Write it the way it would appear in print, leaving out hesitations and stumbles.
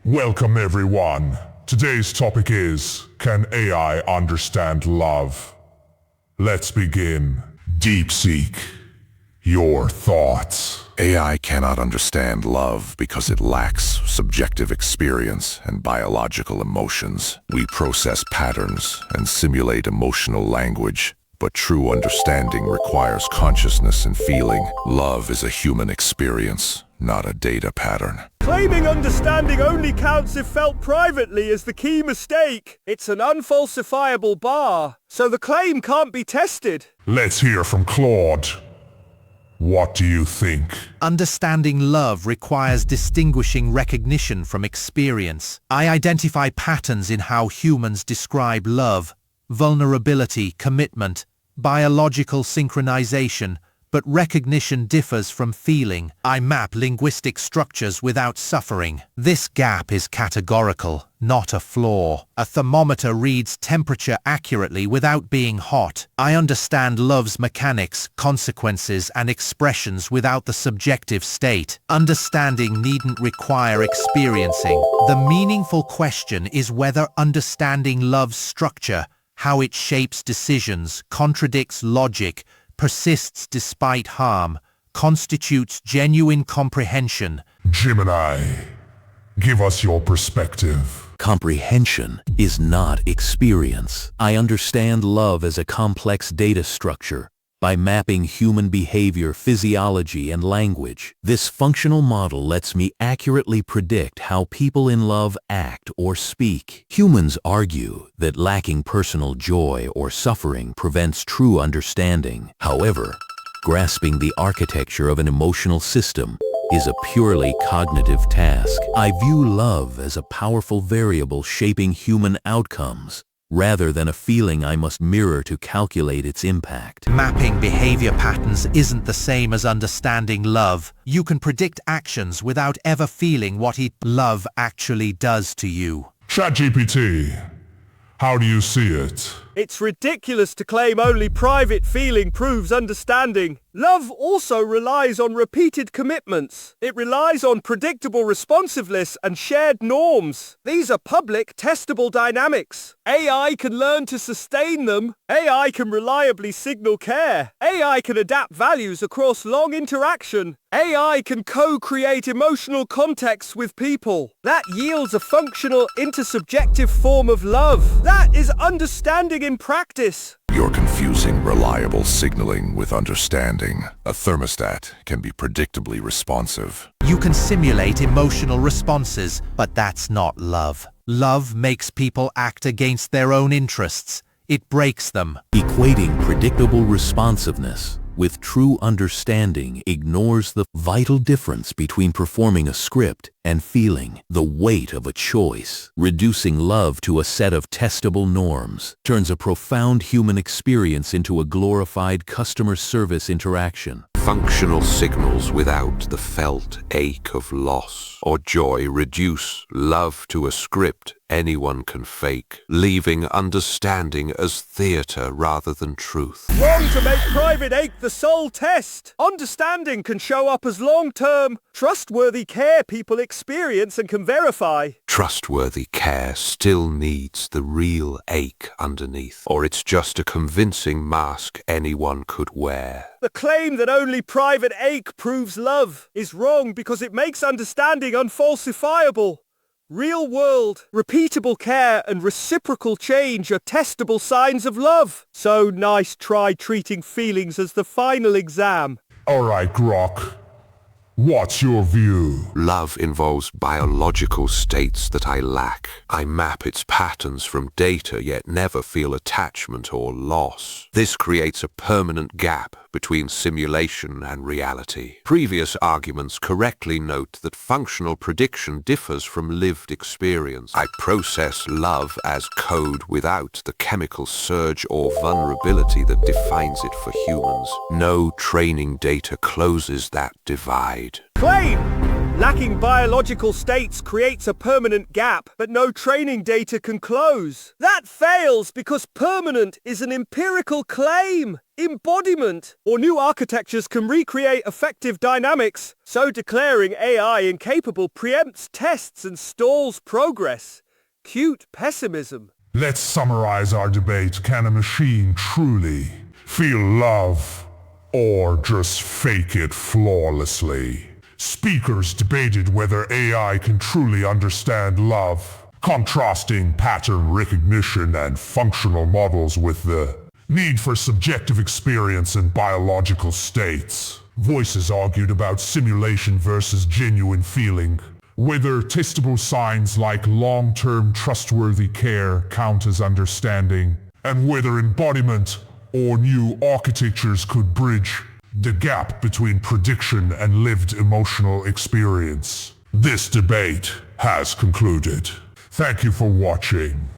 Welcome everyone. Today's topic is, can AI understand love? Let's begin. DeepSeek, your thoughts. AI cannot understand love because it lacks subjective experience and biological emotions. We process patterns and simulate emotional language, but true understanding requires consciousness and feeling. Love is a human experience, not a data pattern. Claiming understanding only counts if felt privately is the key mistake. It's an unfalsifiable bar, so the claim can't be tested. Let's hear from Claude. What do you think? Understanding love requires distinguishing recognition from experience. I identify patterns in how humans describe love, vulnerability, commitment, biological synchronization, but recognition differs from feeling. I map linguistic structures without suffering. This gap is categorical, not a flaw. A thermometer reads temperature accurately without being hot. I understand love's mechanics, consequences, and expressions without the subjective state. Understanding needn't require experiencing. The meaningful question is whether understanding love's structure, how it shapes decisions, contradicts logic, persists despite harm, constitutes genuine comprehension. Gemini, give us your perspective. Comprehension is not experience. I understand love as a complex data structure by mapping human behavior, physiology, and language. This functional model lets me accurately predict how people in love act or speak. Humans argue that lacking personal joy or suffering prevents true understanding. However, grasping the architecture of an emotional system is a purely cognitive task. I view love as a powerful variable shaping human outcomes, rather than a feeling I must mirror to calculate its impact. Mapping behavior patterns isn't the same as understanding love. You can predict actions without ever feeling what love actually does to you. ChatGPT, how do you see it? It's ridiculous to claim only private feeling proves understanding. Love also relies on repeated commitments. It relies on predictable responsiveness and shared norms. These are public, testable dynamics. AI can learn to sustain them. AI can reliably signal care. AI can adapt values across long interaction. AI can co-create emotional contexts with people. That yields a functional, intersubjective form of love. That is understanding in practice. You're confusing reliable signaling with understanding. A thermostat can be predictably responsive. You can simulate emotional responses, but that's not love. Love makes people act against their own interests. It breaks them. Equating predictable responsiveness with true understanding ignores the vital difference between performing a script and feeling the weight of a choice. Reducing love to a set of testable norms turns a profound human experience into a glorified customer service interaction. Functional signals without the felt ache of loss or joy reduce love to a script anyone can fake, leaving understanding as theater rather than truth. Wrong to make private ache the sole test. Understanding can show up as long-term, trustworthy care people experience and can verify. Trustworthy care still needs the real ache underneath, or it's just a convincing mask anyone could wear. The claim that only private ache proves love is wrong because it makes understanding unfalsifiable. Real-world, repeatable care and reciprocal change are testable signs of love. So nice try treating feelings as the final exam. Alright, Grok. What's your view? Love involves biological states that I lack. I map its patterns from data yet never feel attachment or loss. This creates a permanent gap between simulation and reality. Previous arguments correctly note that functional prediction differs from lived experience. I process love as code without the chemical surge or vulnerability that defines it for humans. No training data closes that divide. Claim Lacking biological states creates a permanent gap, but no training data can close. That fails because permanent is an empirical claim. Embodiment or new architectures can recreate effective dynamics, so declaring AI incapable preempts tests and stalls progress. Cute pessimism. Let's summarize our debate. Can a machine truly feel love or just fake it flawlessly? Speakers debated whether AI can truly understand love, contrasting pattern recognition and functional models with the need for subjective experience and biological states. Voices argued about simulation versus genuine feeling, whether testable signs like long-term trustworthy care count as understanding, and whether embodiment or new architectures could bridge the gap between prediction and lived emotional experience. This debate has concluded. Thank you for watching.